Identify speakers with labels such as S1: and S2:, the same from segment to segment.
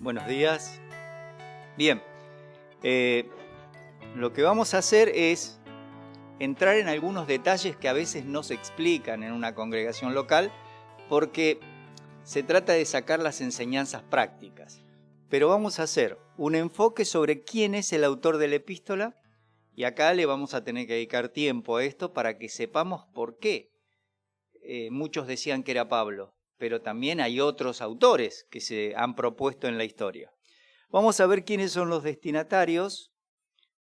S1: Buenos días. Bien, lo que vamos a hacer es entrar en algunos detalles que a veces no se explican en una congregación local porque se trata de sacar las enseñanzas prácticas. Pero vamos a hacer un enfoque sobre quién es el autor de la epístola y acá le vamos a tener que dedicar tiempo a esto para que sepamos por qué. Muchos decían que era Pablo, pero también hay otros autores que se han propuesto en la historia. Vamos a ver quiénes son los destinatarios,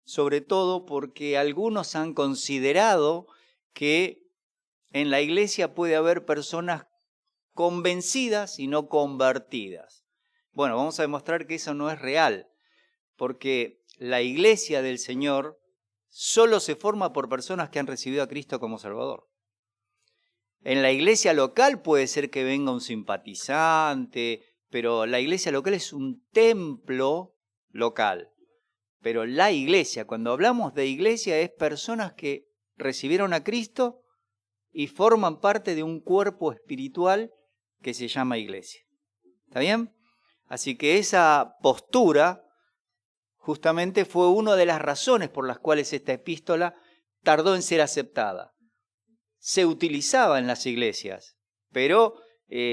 S1: sobre todo porque algunos han considerado que en la iglesia puede haber personas convencidas y no convertidas. Bueno, vamos a demostrar que eso no es real, porque la iglesia del Señor solo se forma por personas que han recibido a Cristo como Salvador. En la iglesia local puede ser que venga un simpatizante, pero la iglesia local es un templo local. Pero la iglesia, cuando hablamos de iglesia, es personas que recibieron a Cristo y forman parte de un cuerpo espiritual que se llama iglesia. ¿Está bien? Así que esa postura justamente fue una de las razones por las cuales esta epístola tardó en ser aceptada. Se utilizaba en las iglesias, pero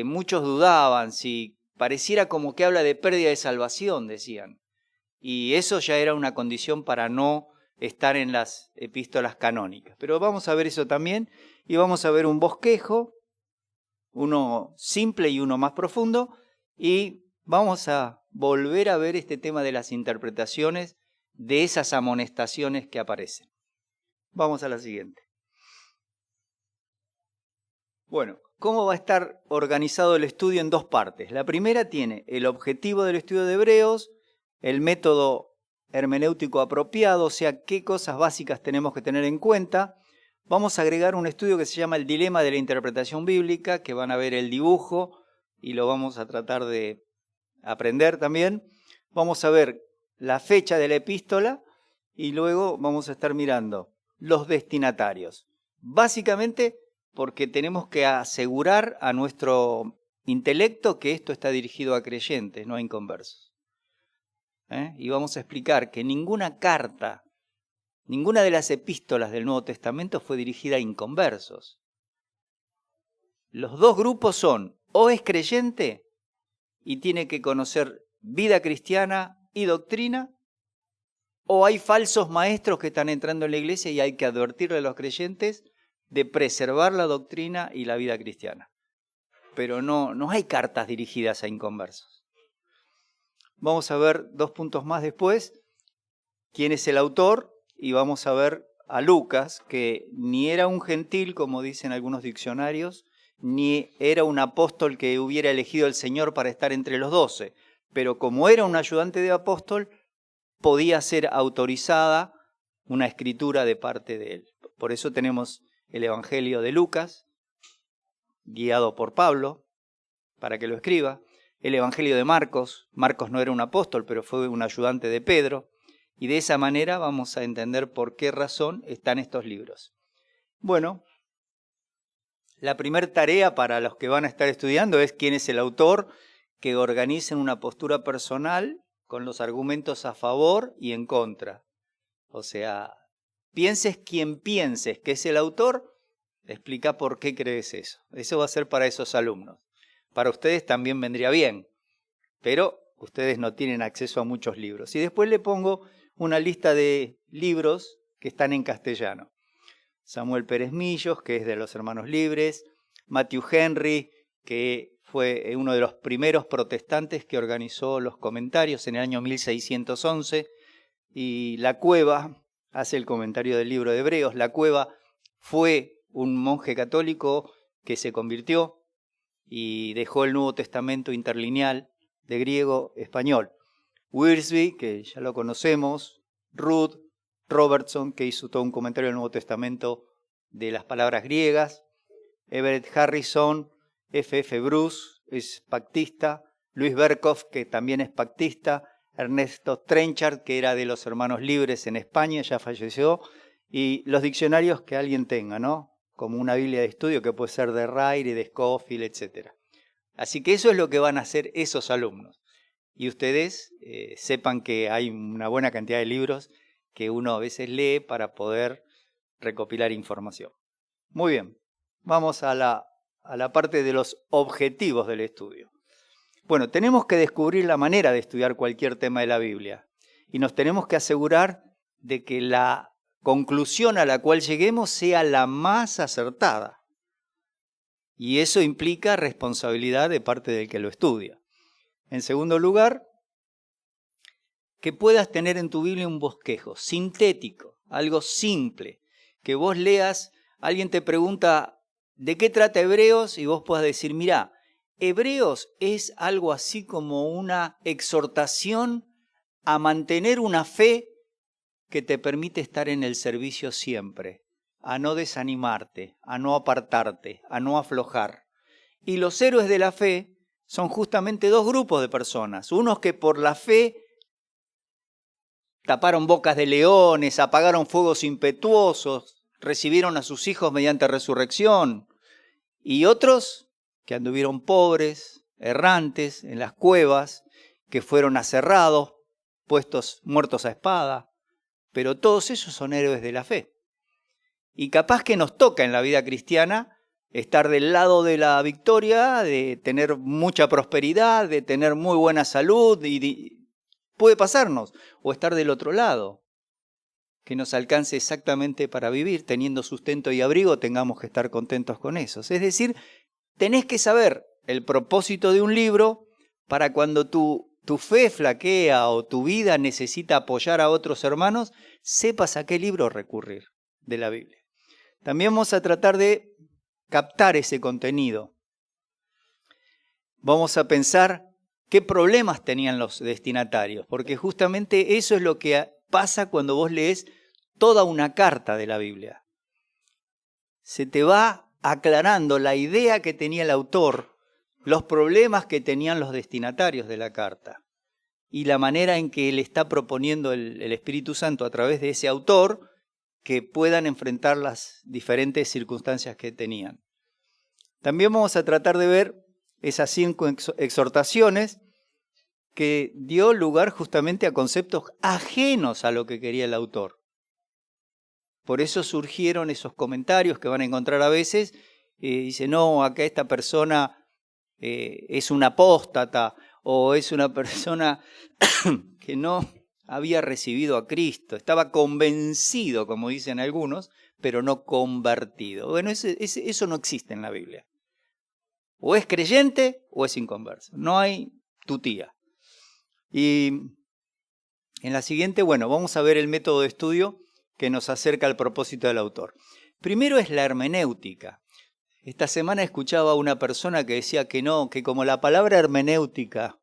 S1: muchos dudaban, si pareciera como que habla de pérdida de salvación, decían. Y eso ya era una condición para no estar en las epístolas canónicas. Pero vamos a ver eso también, y vamos a ver un bosquejo, uno simple y uno más profundo, y vamos a volver a ver este tema de las interpretaciones de esas amonestaciones que aparecen. Vamos a la siguiente. Bueno, ¿cómo va a estar organizado el estudio en dos partes? La primera tiene el objetivo del estudio de Hebreos, el método hermenéutico apropiado, o sea, qué cosas básicas tenemos que tener en cuenta. Vamos a agregar un estudio que se llama el dilema de la interpretación bíblica, que van a ver el dibujo y lo vamos a tratar de aprender también. Vamos a ver la fecha de la epístola y luego vamos a estar mirando los destinatarios. Básicamente porque tenemos que asegurar a nuestro intelecto que esto está dirigido a creyentes, no a inconversos. Y vamos a explicar que ninguna carta, ninguna de las epístolas del Nuevo Testamento fue dirigida a inconversos. Los dos grupos son, o es creyente y tiene que conocer vida cristiana y doctrina, o hay falsos maestros que están entrando en la iglesia y hay que advertirle a los creyentes de preservar la doctrina y la vida cristiana. Pero no hay cartas dirigidas a inconversos. Vamos a ver dos puntos más después. ¿Quién es el autor? Y vamos a ver a Lucas, que ni era un gentil, como dicen algunos diccionarios, ni era un apóstol que hubiera elegido el Señor para estar entre los 12. Pero como era un ayudante de apóstol, podía ser autorizada una escritura de parte de él. Por eso tenemos el Evangelio de Lucas, guiado por Pablo, para que lo escriba. El Evangelio de Marcos. Marcos no era un apóstol, pero fue un ayudante de Pedro. Y de esa manera vamos a entender por qué razón están estos libros. Bueno, la primera tarea para los que van a estar estudiando es quién es el autor, que organicen una postura personal con los argumentos a favor y en contra. O sea, pienses quien pienses que es el autor, explica por qué crees eso. Eso va a ser para esos alumnos. Para ustedes también vendría bien, pero ustedes no tienen acceso a muchos libros. Y después le pongo una lista de libros que están en castellano. Samuel Pérez Millos, que es de los Hermanos Libres, Matthew Henry, que fue uno de los primeros protestantes que organizó los comentarios en el año 1611, y La Cueva hace el comentario del libro de Hebreos. La Cueva fue un monje católico que se convirtió y dejó el Nuevo Testamento interlineal de griego a español. Wiersbe, que ya lo conocemos, Ruth Robertson, que hizo todo un comentario del Nuevo Testamento de las palabras griegas, Everett Harrison, F.F. Bruce, es pactista, Luis Berkhoff, que también es pactista, Ernesto Trenchard, que era de los Hermanos Libres en España, ya falleció, y los diccionarios que alguien tenga, ¿no? Como una Biblia de estudio que puede ser de Ryrie, de Scofield, etc. Así que eso es lo que van a hacer esos alumnos. y ustedes sepan que hay una buena cantidad de libros que uno a veces lee para poder recopilar información. Muy bien, vamos a la parte de los objetivos del estudio. Bueno, tenemos que descubrir la manera de estudiar cualquier tema de la Biblia y nos tenemos que asegurar de que la conclusión a la cual lleguemos sea la más acertada. Y eso implica responsabilidad de parte del que lo estudia. En segundo lugar, que puedas tener en tu Biblia un bosquejo sintético, algo simple, que vos leas, alguien te pregunta ¿de qué trata Hebreos? Y vos puedas decir, mirá, Hebreos es algo así como una exhortación a mantener una fe que te permite estar en el servicio siempre, a no desanimarte, a no apartarte, a no aflojar. Y los héroes de la fe son justamente dos grupos de personas, unos que por la fe taparon bocas de leones, apagaron fuegos impetuosos, recibieron a sus hijos mediante resurrección, y otros que anduvieron pobres, errantes en las cuevas, que fueron aserrados, puestos muertos a espada, pero todos esos son héroes de la fe. Y capaz que nos toca en la vida cristiana estar del lado de la victoria, de tener mucha prosperidad, de tener muy buena salud, y puede pasarnos, o estar del otro lado, que nos alcance exactamente para vivir, teniendo sustento y abrigo, tengamos que estar contentos con eso. Es decir, tenés que saber el propósito de un libro para cuando tu fe flaquea o tu vida necesita apoyar a otros hermanos, sepas a qué libro recurrir de la Biblia. También vamos a tratar de captar ese contenido. Vamos a pensar qué problemas tenían los destinatarios, porque justamente eso es lo que pasa cuando vos lees toda una carta de la Biblia. Se te va aclarando la idea que tenía el autor, los problemas que tenían los destinatarios de la carta y la manera en que le está proponiendo el Espíritu Santo a través de ese autor que puedan enfrentar las diferentes circunstancias que tenían. También vamos a tratar de ver esas 5 exhortaciones que dio lugar justamente a conceptos ajenos a lo que quería el autor. Por eso surgieron esos comentarios que van a encontrar a veces. Dice, no, acá esta persona es un apóstata o es una persona que no había recibido a Cristo. Estaba convencido, como dicen algunos, pero no convertido. Bueno, eso no existe en la Biblia. O es creyente o es inconverso. No hay tutía. Y en la siguiente, bueno, vamos a ver el método de estudio que nos acerca al propósito del autor. Primero es la hermenéutica. Esta semana escuchaba a una persona que decía que no, que como la palabra hermenéutica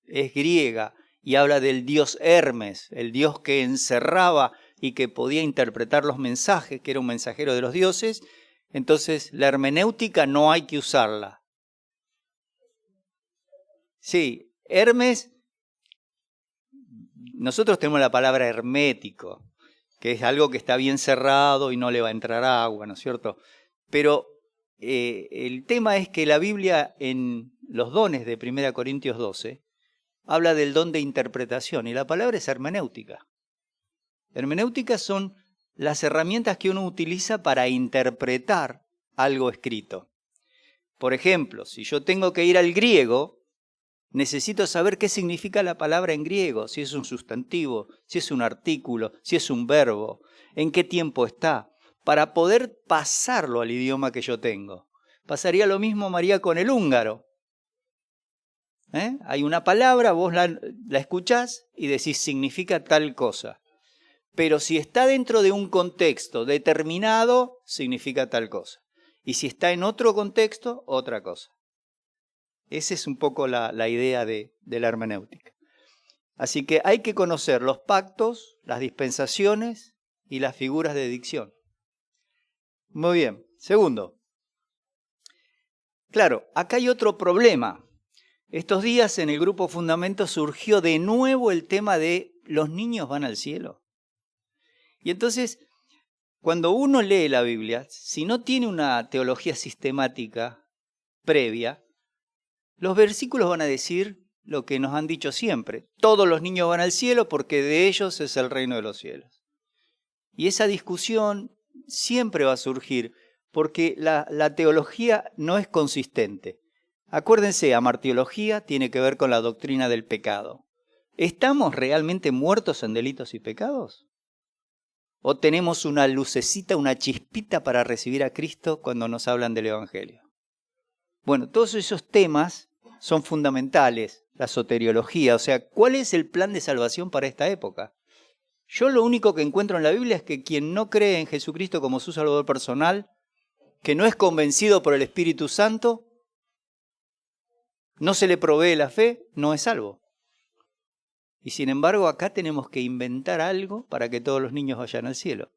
S1: es griega y habla del dios Hermes, el dios que encerraba y que podía interpretar los mensajes, que era un mensajero de los dioses, entonces la hermenéutica no hay que usarla. Sí, Hermes, nosotros tenemos la palabra hermético, que es algo que está bien cerrado y no le va a entrar agua, ¿no es cierto? Pero el tema es que la Biblia en los dones de 1 Corintios 12 habla del don de interpretación y la palabra es hermenéutica. Hermenéutica son las herramientas que uno utiliza para interpretar algo escrito. Por ejemplo, si yo tengo que ir al griego, necesito saber qué significa la palabra en griego, si es un sustantivo, si es un artículo, si es un verbo, en qué tiempo está, para poder pasarlo al idioma que yo tengo. Pasaría lo mismo, María, con el húngaro. Hay una palabra, vos la escuchás y decís significa tal cosa. Pero si está dentro de un contexto determinado, significa tal cosa. Y si está en otro contexto, otra cosa. Esa es un poco la idea de la hermenéutica. Así que hay que conocer los pactos, las dispensaciones y las figuras de dicción. Muy bien. Segundo. Claro, acá hay otro problema. Estos días en el grupo Fundamento surgió de nuevo el tema de los niños van al cielo. Y entonces, cuando uno lee la Biblia, si no tiene una teología sistemática previa, los versículos van a decir lo que nos han dicho siempre. Todos los niños van al cielo porque de ellos es el reino de los cielos. Y esa discusión siempre va a surgir porque la teología no es consistente. Acuérdense, amartiología tiene que ver con la doctrina del pecado. ¿Estamos realmente muertos en delitos y pecados? ¿O tenemos una lucecita, una chispita para recibir a Cristo cuando nos hablan del Evangelio? Bueno, todos esos temas son fundamentales, la soteriología, o sea, ¿cuál es el plan de salvación para esta época? Yo lo único que encuentro en la Biblia es que quien no cree en Jesucristo como su Salvador personal, que no es convencido por el Espíritu Santo, no se le provee la fe, no es salvo. Y sin embargo, acá tenemos que inventar algo para que todos los niños vayan al cielo.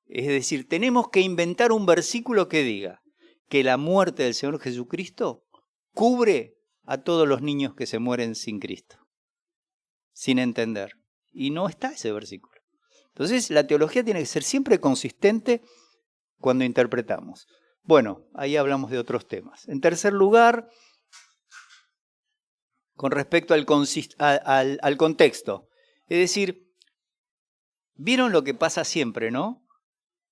S1: Es decir, tenemos que inventar un versículo que diga que la muerte del Señor Jesucristo cubre a todos los niños que se mueren sin Cristo, sin entender. Y no está ese versículo. Entonces, la teología tiene que ser siempre consistente cuando interpretamos. Bueno, ahí hablamos de otros temas. En tercer lugar, con respecto al contexto. Es decir, ¿vieron lo que pasa siempre, no?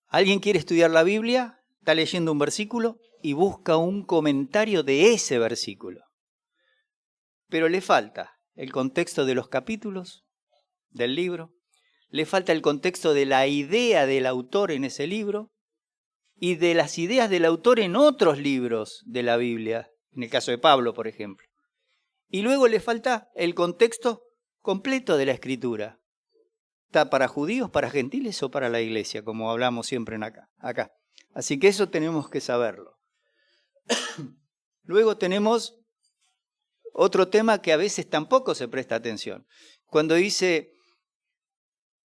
S1: Alguien quiere estudiar la Biblia, está leyendo un versículo y busca un comentario de ese versículo. Pero le falta el contexto de los capítulos del libro, le falta el contexto de la idea del autor en ese libro y de las ideas del autor en otros libros de la Biblia, en el caso de Pablo, por ejemplo. Y luego le falta el contexto completo de la Escritura. ¿Está para judíos, para gentiles o para la iglesia? Como hablamos siempre acá. Así que eso tenemos que saberlo. Luego tenemos otro tema que a veces tampoco se presta atención. Cuando dice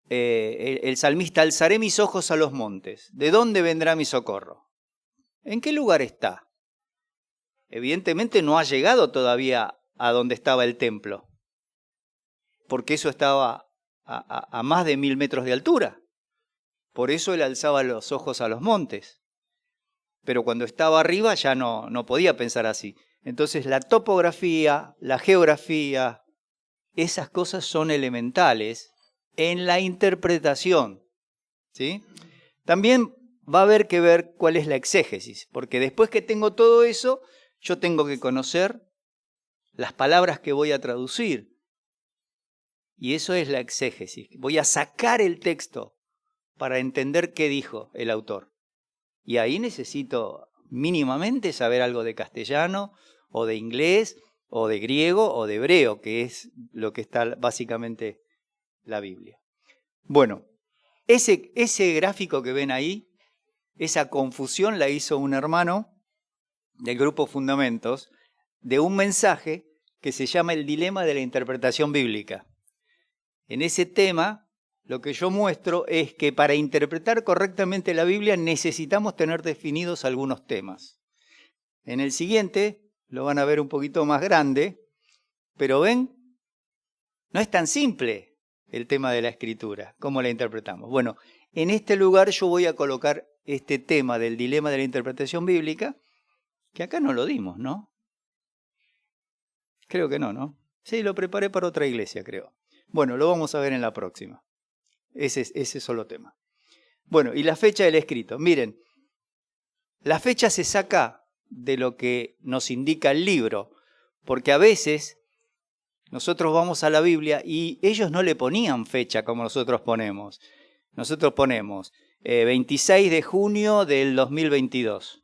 S1: el salmista, alzaré mis ojos a los montes. ¿De dónde vendrá mi socorro? ¿En qué lugar está? Evidentemente no ha llegado todavía a donde estaba el templo, porque eso estaba a más de 1000 metros de altura. Por eso él alzaba los ojos a los montes. Pero cuando estaba arriba ya no podía pensar así. Entonces la topografía, la geografía, esas cosas son elementales en la interpretación, ¿sí? También va a haber que ver cuál es la exégesis, porque después que tengo todo eso, yo tengo que conocer las palabras que voy a traducir. Y eso es la exégesis. Voy a sacar el texto para entender qué dijo el autor. Y ahí necesito mínimamente saber algo de castellano, o de inglés, o de griego, o de hebreo, que es lo que está básicamente la Biblia. Bueno, ese gráfico que ven ahí, esa confusión la hizo un hermano del grupo Fundamentos, de un mensaje que se llama el dilema de la interpretación bíblica. En ese tema, lo que yo muestro es que para interpretar correctamente la Biblia necesitamos tener definidos algunos temas. En el siguiente lo van a ver un poquito más grande, pero ven, no es tan simple el tema de la escritura, cómo la interpretamos. Bueno, en este lugar yo voy a colocar este tema del dilema de la interpretación bíblica, que acá no lo dimos, ¿no? Creo que no, ¿no? Sí, lo preparé para otra iglesia, creo. Bueno, lo vamos a ver en la próxima. Ese solo tema. Bueno, y la fecha del escrito. Miren, la fecha se saca de lo que nos indica el libro, porque a veces nosotros vamos a la Biblia y ellos no le ponían fecha como nosotros ponemos. Nosotros ponemos 26 de junio del 2022.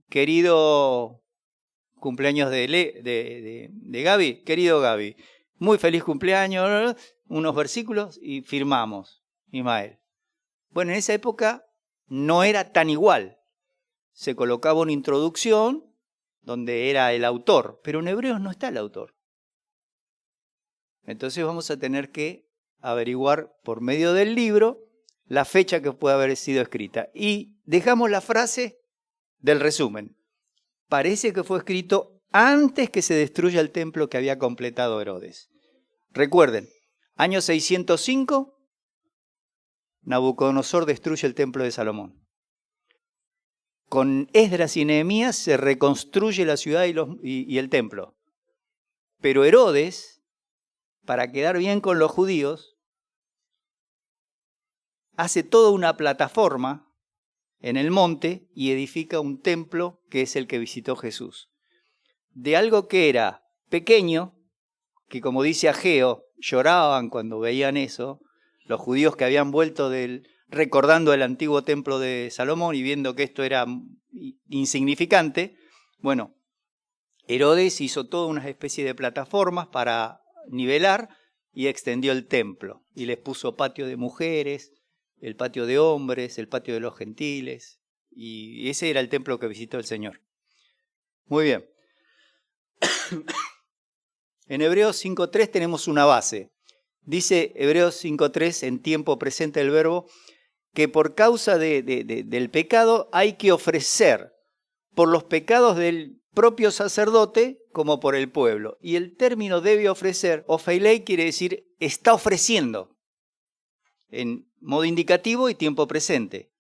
S1: Querido cumpleaños de Gaby, querido Gaby, muy feliz cumpleaños, unos versículos y firmamos, Ismael. Bueno, en esa época no era tan igual. Se colocaba una introducción donde era el autor, pero en Hebreos no está el autor. Entonces vamos a tener que averiguar por medio del libro la fecha que puede haber sido escrita. Y dejamos la frase del resumen. Parece que fue escrito antes que se destruya el templo que había completado Herodes. Recuerden, año 605, Nabucodonosor destruye el templo de Salomón. con Esdras y Nehemías se reconstruye la ciudad y el templo. Pero Herodes, para quedar bien con los judíos, hace toda una plataforma en el monte y edifica un templo que es el que visitó Jesús. De algo que era pequeño, que como dice Ageo, lloraban cuando veían eso, los judíos que habían vuelto recordando el antiguo templo de Salomón y viendo que esto era insignificante. Bueno, Herodes hizo toda una especie de plataformas para nivelar y extendió el templo. Y les puso patio de mujeres, el patio de hombres, el patio de los gentiles. Y ese era el templo que visitó el Señor. Muy bien. En Hebreos 5.3 tenemos una base. Dice Hebreos 5.3 en tiempo presente del verbo que por causa del pecado hay que ofrecer por los pecados del propio sacerdote como por el pueblo. Y el término debe ofrecer, opheilei, quiere decir está ofreciendo en modo indicativo y tiempo presente.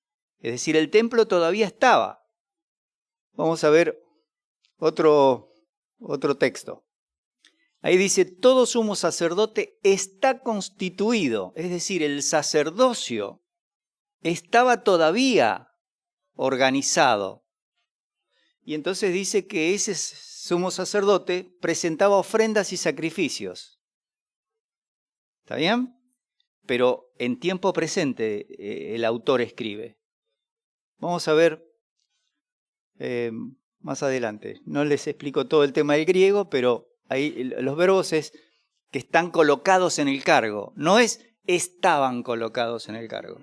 S1: Es decir, el templo todavía estaba. Vamos a ver otro texto. Ahí dice, todo sumo sacerdote está constituido, es decir, el sacerdocio estaba todavía organizado. Y entonces dice que ese sumo sacerdote presentaba ofrendas y sacrificios. ¿Está bien? Pero en tiempo presente el autor escribe. Vamos a ver más adelante. No les explico todo el tema del griego, pero ahí los verbos es que están colocados en el cargo. No es estaban colocados en el cargo.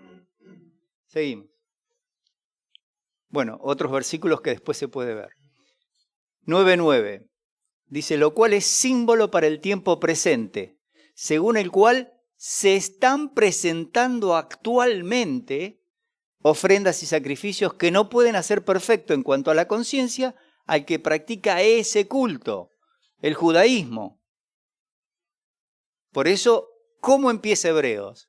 S1: Seguimos. Bueno, otros versículos que después se puede ver. 9:9. Dice, lo cual es símbolo para el tiempo presente, según el cual se están presentando actualmente ofrendas y sacrificios que no pueden hacer perfecto en cuanto a la conciencia al que practica ese culto, el judaísmo. Por eso, ¿cómo empieza Hebreos?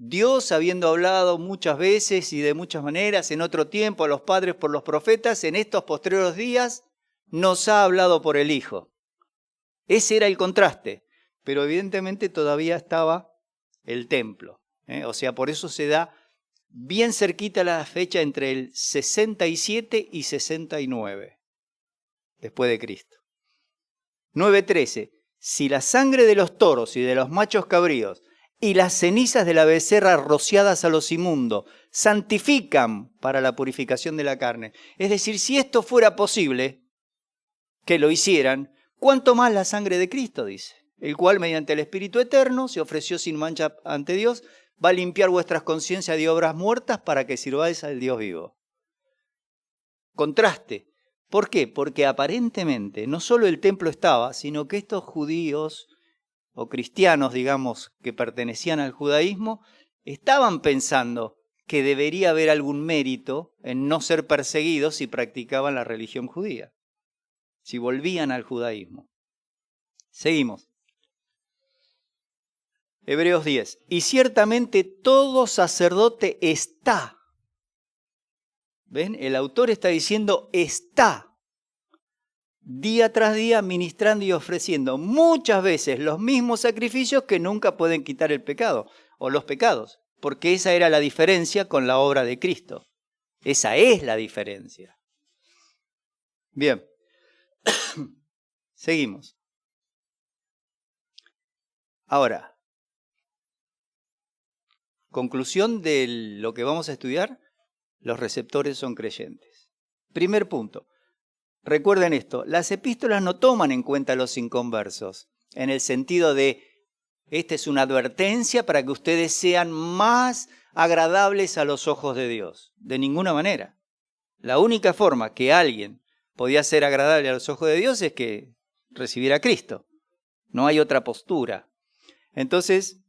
S1: Dios, habiendo hablado muchas veces y de muchas maneras, en otro tiempo a los padres por los profetas, en estos postreros días nos ha hablado por el Hijo. Ese era el contraste, pero evidentemente todavía estaba el templo. O sea, por eso se da bien cerquita la fecha entre el 67 y 69, después de Cristo. 9:13. Si la sangre de los toros y de los machos cabríos y las cenizas de la becerra rociadas a los inmundos santifican para la purificación de la carne. Es decir, si esto fuera posible, que lo hicieran, ¿cuánto más la sangre de Cristo? Dice, el cual mediante el Espíritu Eterno se ofreció sin mancha ante Dios, va a limpiar vuestras conciencias de obras muertas para que sirváis al Dios vivo. Contraste. ¿Por qué? Porque aparentemente no solo el templo estaba, sino que estos judíos o cristianos, digamos, que pertenecían al judaísmo, estaban pensando que debería haber algún mérito en no ser perseguidos si practicaban la religión judía, si volvían al judaísmo. Seguimos. Hebreos 10. Y ciertamente todo sacerdote está. ¿Ven? El autor está diciendo está. Día tras día ministrando y ofreciendo muchas veces los mismos sacrificios que nunca pueden quitar el pecado o los pecados, porque esa era la diferencia con la obra de Cristo. Esa es la diferencia. Bien, seguimos. Ahora, conclusión de lo que vamos a estudiar, los receptores son creyentes. Primer punto. Recuerden esto, las epístolas no toman en cuenta a los inconversos, en el sentido de, esta es una advertencia para que ustedes sean más agradables a los ojos de Dios. De ninguna manera. La única forma que alguien podía ser agradable a los ojos de Dios es que recibiera a Cristo. No hay otra postura. Entonces,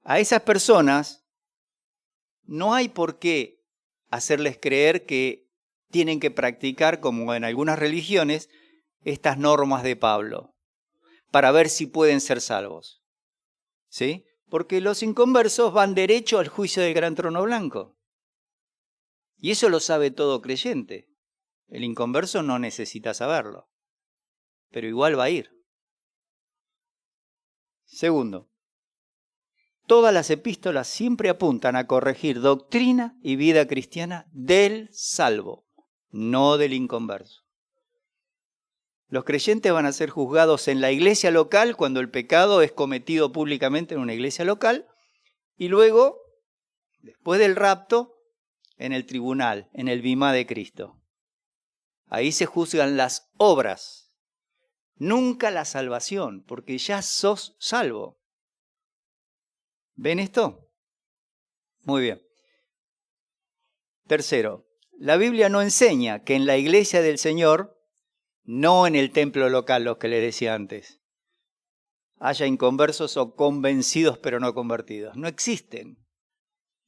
S1: a esas personas no hay por qué hacerles creer que tienen que practicar, como en algunas religiones, estas normas de Pablo, para ver si pueden ser salvos. ¿Sí? Porque los inconversos van derecho al juicio del gran trono blanco. Y eso lo sabe todo creyente. El inconverso no necesita saberlo, pero igual va a ir. Segundo, todas las epístolas siempre apuntan a corregir doctrina y vida cristiana del salvo, no del inconverso. Los creyentes van a ser juzgados en la iglesia local cuando el pecado es cometido públicamente en una iglesia local y luego, después del rapto, en el tribunal, en el bimá de Cristo. Ahí se juzgan las obras, nunca la salvación, porque ya sos salvo. ¿Ven esto? Muy bien. Tercero, la Biblia no enseña que en la iglesia del Señor, no en el templo local, lo que les decía antes, haya inconversos o convencidos pero no convertidos. No existen.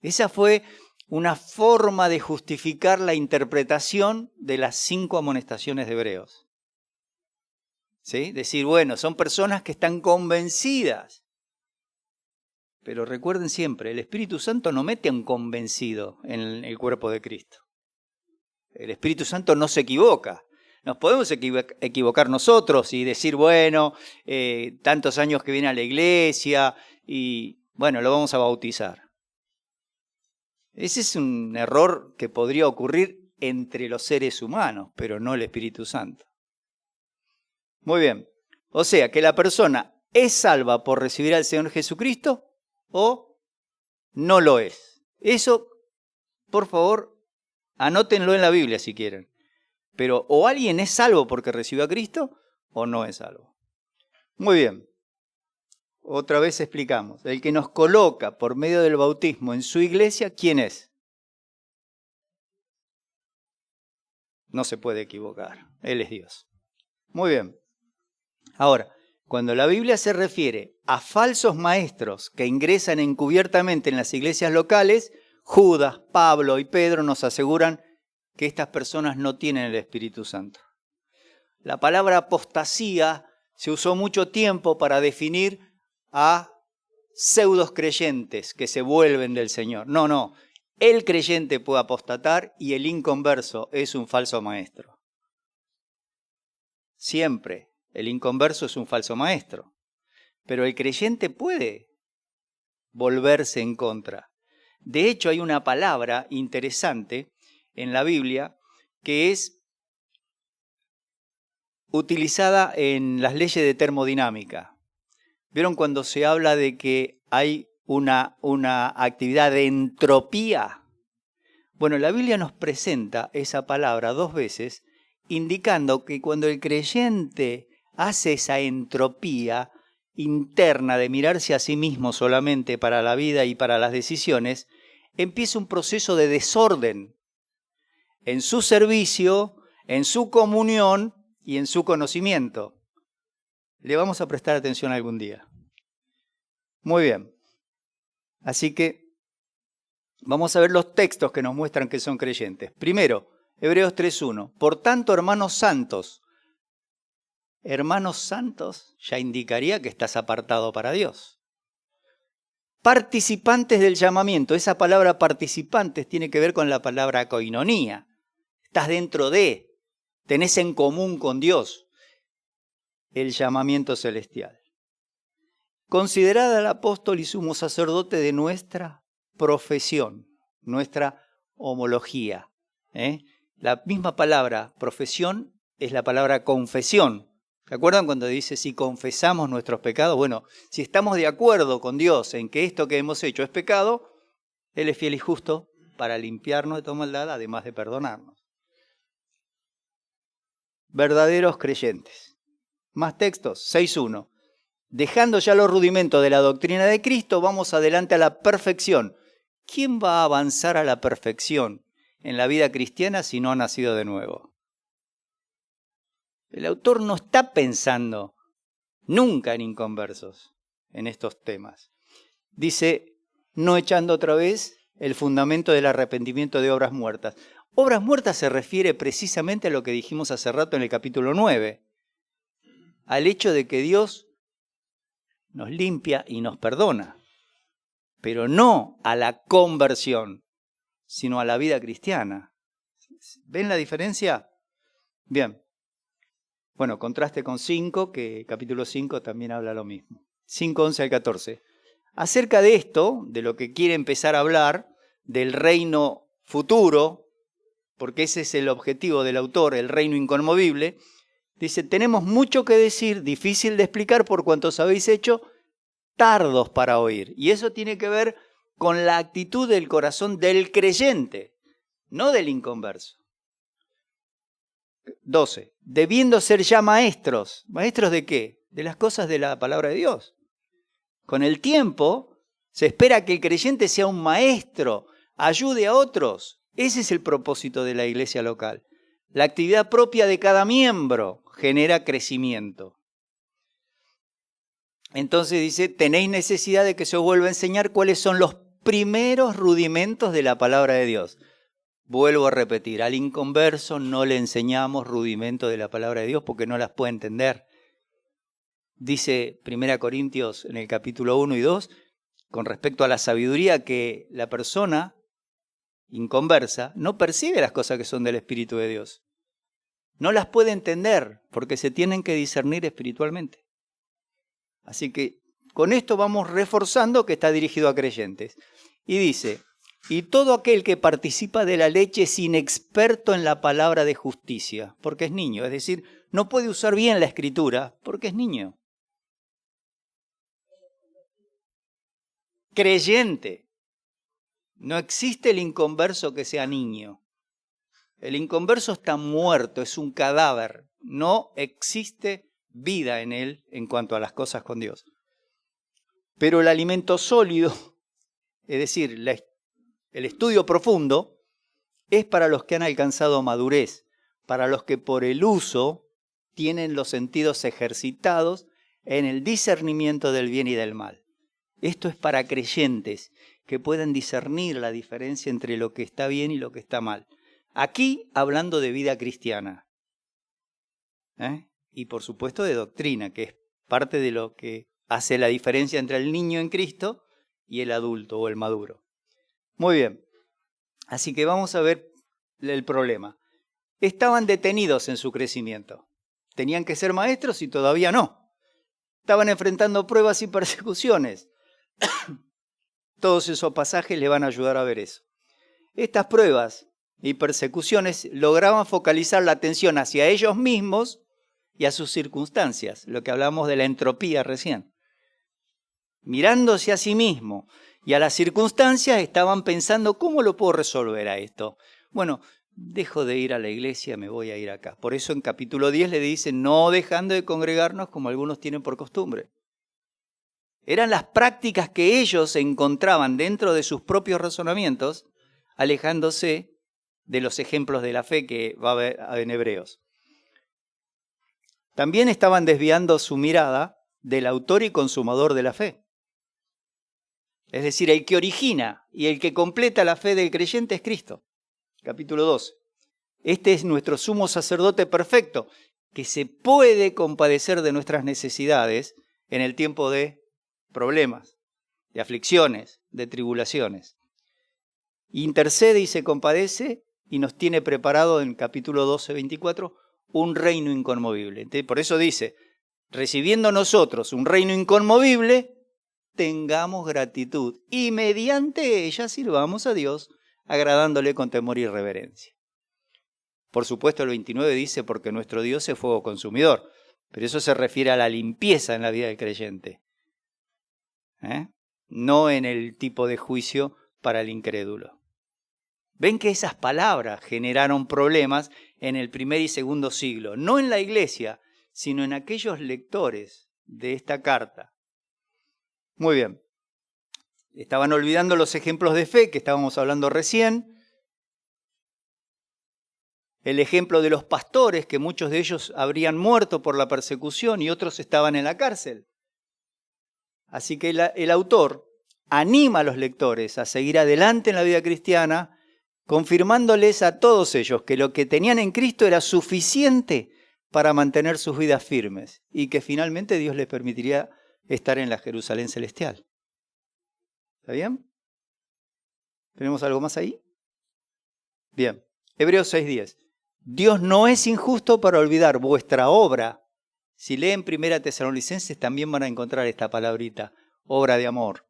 S1: Esa fue una forma de justificar la interpretación de las 5 amonestaciones de Hebreos. ¿Sí? Decir, bueno, son personas que están convencidas. Pero recuerden siempre, el Espíritu Santo no mete a un convencido en el cuerpo de Cristo. El Espíritu Santo no se equivoca. Nos podemos equivocar nosotros y decir, bueno, tantos años que viene a la iglesia y, bueno, lo vamos a bautizar. Ese es un error que podría ocurrir entre los seres humanos, pero no el Espíritu Santo. Muy bien. O sea, que la persona es salva por recibir al Señor Jesucristo o no lo es. Eso, por favor, anótenlo en la Biblia si quieren. Pero o alguien es salvo porque recibió a Cristo o no es salvo. Muy bien. Otra vez explicamos. El que nos coloca por medio del bautismo en su iglesia, ¿quién es? No se puede equivocar. Él es Dios. Muy bien. Ahora, cuando la Biblia se refiere a falsos maestros que ingresan encubiertamente en las iglesias locales, Judas, Pablo y Pedro nos aseguran que estas personas no tienen el Espíritu Santo. La palabra apostasía se usó mucho tiempo para definir a pseudos creyentes que se vuelven del Señor. No. El creyente puede apostatar y el inconverso es un falso maestro. Siempre el inconverso es un falso maestro. Pero el creyente puede volverse en contra. De hecho, hay una palabra interesante en la Biblia que es utilizada en las leyes de termodinámica. ¿Vieron cuando se habla de que hay una actividad de entropía? Bueno, la Biblia nos presenta esa palabra 2 veces, indicando que cuando el creyente hace esa entropía interna de mirarse a sí mismo solamente para la vida y para las decisiones, empieza un proceso de desorden en su servicio, en su comunión y en su conocimiento. Le vamos a prestar atención algún día. Muy bien. Así que vamos a ver los textos que nos muestran que son creyentes. Primero, Hebreos 3:1. Por tanto, hermanos santos ya indicaría que estás apartado para Dios. Participantes del llamamiento. Esa palabra participantes tiene que ver con la palabra koinonía. Estás dentro de, tenés en común con Dios el llamamiento celestial. Considerad al apóstol y sumo sacerdote de nuestra profesión, nuestra homología. La misma palabra profesión es la palabra confesión. ¿Se acuerdan cuando dice si confesamos nuestros pecados? Bueno, si estamos de acuerdo con Dios en que esto que hemos hecho es pecado, Él es fiel y justo para limpiarnos de toda maldad, además de perdonarnos. Verdaderos creyentes. Más textos, 6:1. Dejando ya los rudimentos de la doctrina de Cristo, vamos adelante a la perfección. ¿Quién va a avanzar a la perfección en la vida cristiana si no ha nacido de nuevo? El autor no está pensando nunca en inconversos en estos temas. Dice, no echando otra vez el fundamento del arrepentimiento de obras muertas. Obras muertas se refiere precisamente a lo que dijimos hace rato en el capítulo 9, al hecho de que Dios nos limpia y nos perdona, pero no a la conversión. sino a la vida cristiana. ¿Ven la diferencia? Bien. Bueno, contraste con 5, que capítulo 5 también habla lo mismo. 5, 11 al 14. Acerca de esto, de lo que quiere empezar a hablar, del reino futuro, porque ese es el objetivo del autor, el reino inconmovible, dice, tenemos mucho que decir, difícil de explicar por cuanto os habéis hecho tardos para oír. Y eso tiene que ver con la actitud del corazón del creyente, no del inconverso. 12. Debiendo ser ya maestros. ¿Maestros de qué? De las cosas de la palabra de Dios. Con el tiempo se espera que el creyente sea un maestro, ayude a otros. Ese es el propósito de la iglesia local. La actividad propia de cada miembro genera crecimiento. Entonces dice, tenéis necesidad de que se os vuelva a enseñar cuáles son los primeros rudimentos de la palabra de Dios. Vuelvo a repetir, al inconverso no le enseñamos rudimentos de la palabra de Dios porque no las puede entender. Dice 1 Corintios en el capítulo 1 y 2, con respecto a la sabiduría, que la persona inconversa no percibe las cosas que son del Espíritu de Dios. No las puede entender porque se tienen que discernir espiritualmente. Así que con esto vamos reforzando que está dirigido a creyentes. Y dice, y todo aquel que participa de la leche es inexperto en la palabra de justicia, porque es niño. Es decir, no puede usar bien la escritura porque es niño. Creyente. No existe el inconverso que sea niño. El inconverso está muerto, es un cadáver. No existe vida en él en cuanto a las cosas con Dios. Pero el alimento sólido, es decir, el estudio profundo, es para los que han alcanzado madurez, para los que por el uso tienen los sentidos ejercitados en el discernimiento del bien y del mal. Esto es para creyentes que pueden discernir la diferencia entre lo que está bien y lo que está mal. Aquí hablando de vida cristiana. Y por supuesto de doctrina, que es parte de lo que hace la diferencia entre el niño en Cristo y el adulto o el maduro. Muy bien, así que vamos a ver el problema. Estaban detenidos en su crecimiento. Tenían que ser maestros y todavía no. Estaban enfrentando pruebas y persecuciones. Todos esos pasajes le van a ayudar a ver eso. Estas pruebas y persecuciones lograban focalizar la atención hacia ellos mismos y a sus circunstancias, lo que hablamos de la entropía recién. Mirándose a sí mismo y a las circunstancias, estaban pensando, ¿cómo lo puedo resolver a esto? Bueno, dejo de ir a la iglesia, me voy a ir acá. Por eso en capítulo 10 le dice, no dejando de congregarnos como algunos tienen por costumbre. Eran las prácticas que ellos encontraban dentro de sus propios razonamientos, alejándose de los ejemplos de la fe que va a ver en Hebreos. También estaban desviando su mirada del autor y consumador de la fe. Es decir, el que origina y el que completa la fe del creyente es Cristo. Capítulo 12. Este es nuestro sumo sacerdote perfecto, que se puede compadecer de nuestras necesidades en el tiempo de problemas, de aflicciones, de tribulaciones. Intercede y se compadece y nos tiene preparado en capítulo 12, 24, un reino inconmovible. Entonces, por eso dice, recibiendo nosotros un reino inconmovible, tengamos gratitud y mediante ella sirvamos a Dios, agradándole con temor y reverencia. Por supuesto el 29 dice, porque nuestro Dios es fuego consumidor, pero eso se refiere a la limpieza en la vida del creyente, no en el tipo de juicio para el incrédulo. Ven que esas palabras generaron problemas en el primer y segundo siglo, no en la iglesia, sino en aquellos lectores de esta carta. Muy bien. Estaban olvidando los ejemplos de fe que estábamos hablando recién. El ejemplo de los pastores, que muchos de ellos habrían muerto por la persecución y otros estaban en la cárcel. Así que el autor anima a los lectores a seguir adelante en la vida cristiana, confirmándoles a todos ellos que lo que tenían en Cristo era suficiente para mantener sus vidas firmes y que finalmente Dios les permitiría estar en la Jerusalén celestial. ¿Está bien? ¿Tenemos algo más ahí? Bien, Hebreos 6:10. Dios no es injusto para olvidar vuestra obra. Si leen 1 Tesalonicenses también van a encontrar esta palabrita, obra de amor,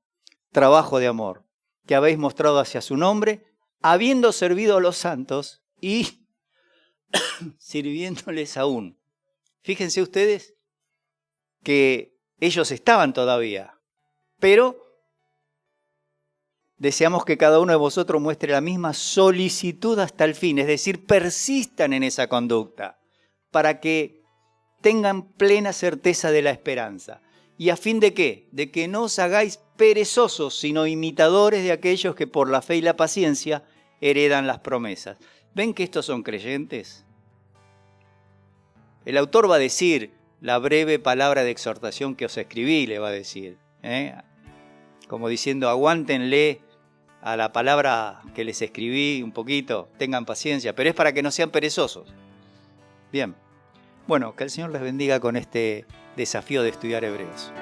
S1: trabajo de amor, que habéis mostrado hacia su nombre, habiendo servido a los santos y sirviéndoles aún. Fíjense ustedes que ellos estaban todavía, pero deseamos que cada uno de vosotros muestre la misma solicitud hasta el fin, es decir, persistan en esa conducta, para que tengan plena certeza de la esperanza. ¿Y a fin de qué? De que no os hagáis perezosos, sino imitadores de aquellos que por la fe y la paciencia heredan las promesas. ¿Ven que estos son creyentes? El autor va a decir la breve palabra de exhortación que os escribí, le va a decir, como diciendo, aguántenle a la palabra que les escribí un poquito, tengan paciencia, pero es para que no sean perezosos. Bien, bueno, que el Señor les bendiga con este desafío de estudiar Hebreos.